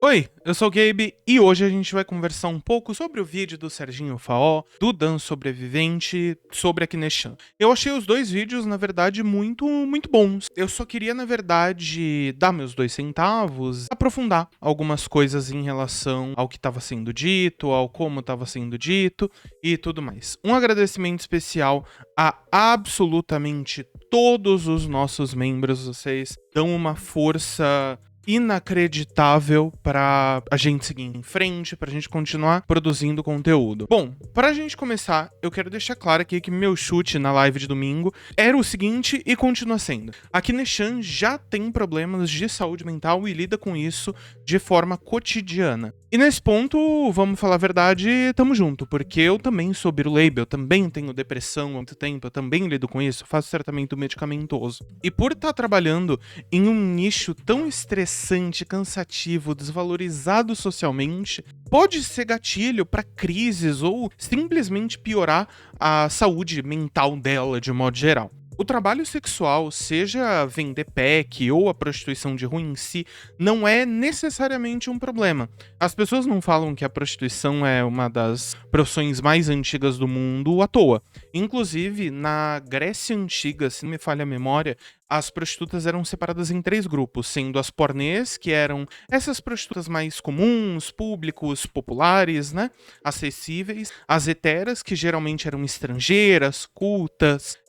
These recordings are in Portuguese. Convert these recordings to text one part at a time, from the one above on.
Oi, eu sou o Gabe e hoje a gente vai conversar um pouco sobre o vídeo do Serginho Faó, do Dan Sobrevivente, sobre a Kineshan. Eu achei os dois vídeos, na verdade, muito bons. Eu só queria, na verdade, dar meus 2 centavos, aprofundar algumas coisas em relação ao que estava sendo dito, ao como estava sendo dito e tudo mais. Um agradecimento especial a absolutamente todos os nossos membros. Vocês dão uma força inacreditável pra a gente seguir em frente, pra gente continuar produzindo conteúdo. Bom, pra gente começar, eu quero deixar claro aqui que meu chute na live de domingo era o seguinte e continua sendo. A Kineshan já tem problemas de saúde mental e lida com isso de forma cotidiana. E nesse ponto, vamos falar a verdade, tamo junto, porque eu também sou birulebe, eu também tenho depressão há muito tempo, eu também lido com isso, faço tratamento medicamentoso. E por estar trabalhando em um nicho tão estressante, cansativo, desvalorizado socialmente, pode ser gatilho para crises ou simplesmente piorar a saúde mental dela de modo geral. O trabalho sexual, seja vender pack ou a prostituição de rua em si, não é necessariamente um problema. As pessoas não falam que a prostituição é uma das profissões mais antigas do mundo à toa. Inclusive, na Grécia Antiga, se não me falha a memória, as prostitutas eram separadas em 3 grupos, sendo as pornês, que eram essas prostitutas mais comuns, públicos, populares, né, acessíveis, as heteras, que geralmente eram estrangeiras, cultas,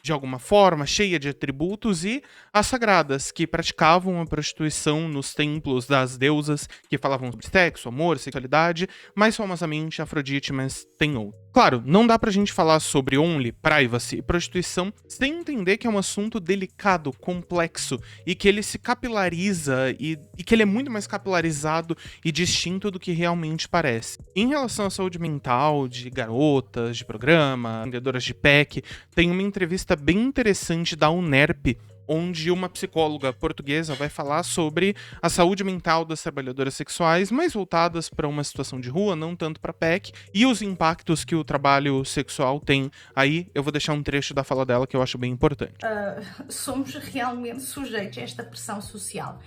de alguma forma, cheia de atributos, e as sagradas, que praticavam a prostituição nos templos das deusas, que falavam sobre sexo, amor, sexualidade, mais famosamente Afrodite, mas tem outro. Claro, não dá pra gente falar sobre only, privacy e prostituição sem entender que é um assunto delicado, complexo, e que ele se capilariza e que ele é muito mais capilarizado e distinto do que realmente parece. Em relação à saúde mental de garotas, de programa, vendedoras de pack, tem uma entrevista bem interessante da UNERP, onde uma psicóloga portuguesa vai falar sobre a saúde mental das trabalhadoras sexuais, mais voltadas para uma situação de rua, não tanto para PEC, e os impactos que o trabalho sexual tem. Aí eu vou deixar um trecho da fala dela que eu acho bem importante. Somos realmente sujeitos a esta pressão social.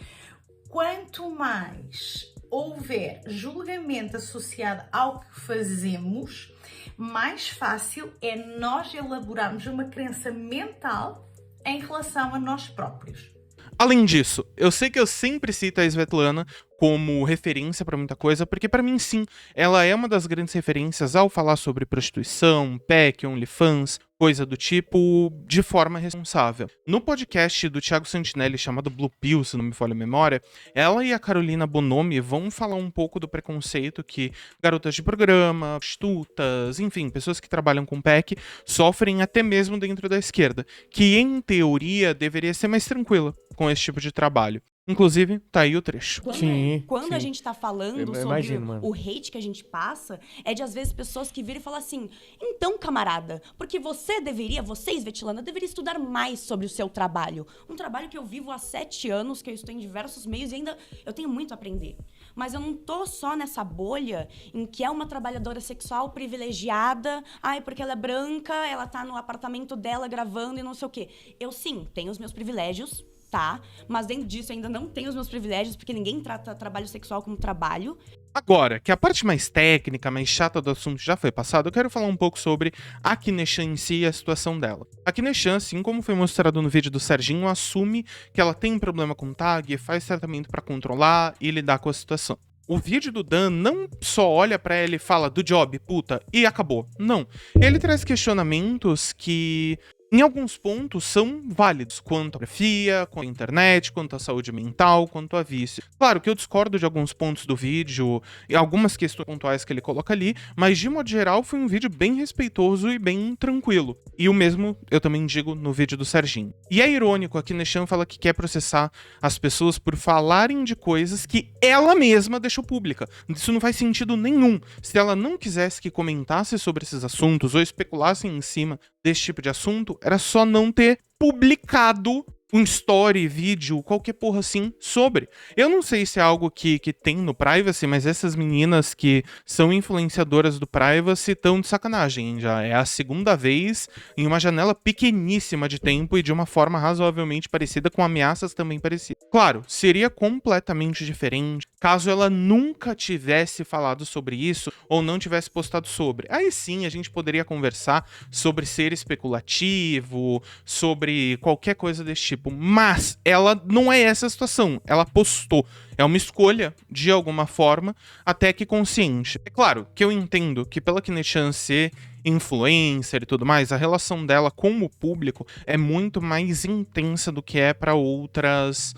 Quanto mais houver julgamento associado ao que fazemos, mais fácil é nós elaborarmos uma crença mental em relação a nós próprios. Além disso, eu sei que eu sempre cito a Svetlana como referência pra muita coisa, porque pra mim sim, ela é uma das grandes referências ao falar sobre prostituição, PEC, OnlyFans, coisa do tipo, de forma responsável. No podcast do Thiago Santinelli, chamado Blue Pill, se não me falha a memória, ela e a Carolina Bonomi vão falar um pouco do preconceito que garotas de programa, prostitutas, enfim, pessoas que trabalham com PEC, sofrem até mesmo dentro da esquerda, que em teoria deveria ser mais tranquila com esse tipo de trabalho. Inclusive, tá aí o trecho. Quando a gente tá falando sobre o hate que a gente passa, é de às vezes pessoas que viram e falam assim: então, camarada, porque você, Svetlana, deveria estudar mais sobre o seu trabalho. Um trabalho que eu vivo há 7 anos, que eu estou em diversos meios e ainda eu tenho muito a aprender. Mas eu não tô só nessa bolha em que é uma trabalhadora sexual privilegiada, porque ela é branca, ela tá no apartamento dela gravando e não sei o quê. Eu sim, tenho os meus privilégios, tá? Mas dentro disso eu ainda não tenho os meus privilégios, porque ninguém trata trabalho sexual como trabalho. Agora, que a parte mais técnica, mais chata do assunto já foi passada, eu quero falar um pouco sobre a Kineshan em si e a situação dela. A Kineshan, assim como foi mostrado no vídeo do Serginho, assume que ela tem problema com tag, faz tratamento pra controlar e lidar com a situação. O vídeo do Dan não só olha pra ela e fala do job, puta, e acabou. Não. Ele traz questionamentos que em alguns pontos são válidos, quanto à pornografia, quanto à internet, quanto à saúde mental, quanto a vício. Claro que eu discordo de alguns pontos do vídeo e algumas questões pontuais que ele coloca ali, mas de modo geral foi um vídeo bem respeitoso e bem tranquilo. E o mesmo eu também digo no vídeo do Serginho. E é irônico, a Kineshan fala que quer processar as pessoas por falarem de coisas que ela mesma deixou pública. Isso não faz sentido nenhum. Se ela não quisesse que comentasse sobre esses assuntos ou especulasse em cima desse tipo de assunto, era só não ter publicado um story, vídeo, qualquer porra assim, sobre. Eu não sei se é algo que tem no Privacy, mas essas meninas que são influenciadoras do Privacy estão de sacanagem. Já é a segunda vez em uma janela pequeníssima de tempo e de uma forma razoavelmente parecida, com ameaças também parecidas. Claro, seria completamente diferente caso ela nunca tivesse falado sobre isso ou não tivesse postado sobre. Aí sim, a gente poderia conversar sobre ser especulativo, sobre qualquer coisa desse tipo. Mas ela não é essa a situação. Ela postou. É uma escolha, de alguma forma, até que consciente. É claro que eu entendo que pela Kinechan ser influencer e tudo mais, a relação dela com o público é muito mais intensa do que é para outras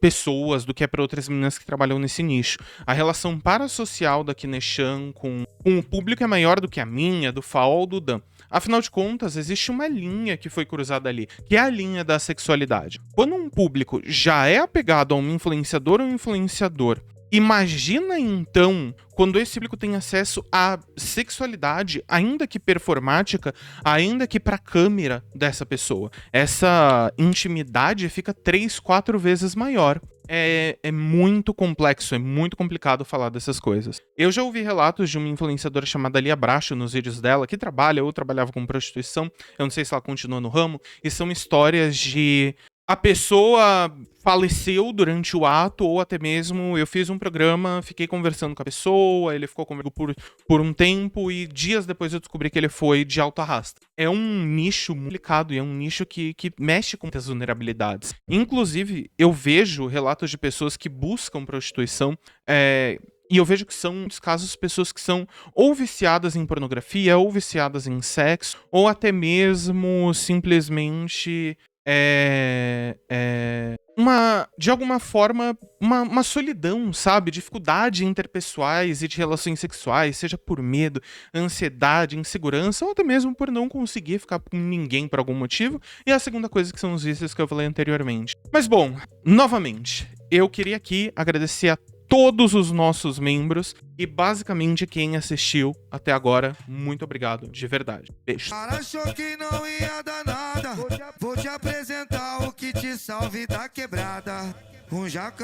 pessoas, do que é para outras meninas que trabalham nesse nicho. A relação parasocial da Kinechan com o público é maior do que a minha, do Faol, do Dan. Afinal de contas, existe uma linha que foi cruzada ali, que é a linha da sexualidade. Quando um público já é apegado a um influenciador ou um influenciador, imagina então quando esse público tem acesso à sexualidade, ainda que performática, ainda que pra câmera dessa pessoa. Essa intimidade fica 3, 4 vezes maior. É muito complexo, é muito complicado falar dessas coisas. Eu já ouvi relatos de uma influenciadora chamada Lia Bracho nos vídeos dela, que trabalha ou trabalhava com prostituição, eu não sei se ela continua no ramo, e são histórias de a pessoa faleceu durante o ato, ou até mesmo eu fiz um programa, fiquei conversando com a pessoa, ele ficou comigo por um tempo e dias depois eu descobri que ele foi de autoarrasta. É um nicho muito complicado e é um nicho que mexe com muitas vulnerabilidades. Inclusive, eu vejo relatos de pessoas que buscam prostituição, e eu vejo que são, em muitos casos, pessoas que são ou viciadas em pornografia, ou viciadas em sexo, ou até mesmo simplesmente de alguma forma, uma solidão, sabe? Dificuldade interpessoais e de relações sexuais, seja por medo, ansiedade, insegurança, ou até mesmo por não conseguir ficar com ninguém por algum motivo. E a segunda coisa que são os vícios que eu falei anteriormente. Mas bom, novamente, eu queria aqui agradecer a todos os nossos membros e basicamente quem assistiu até agora, muito obrigado, de verdade. Beijo. Achou que não ia dar nada, vou te apresentar o que te salve da quebrada. Um jaca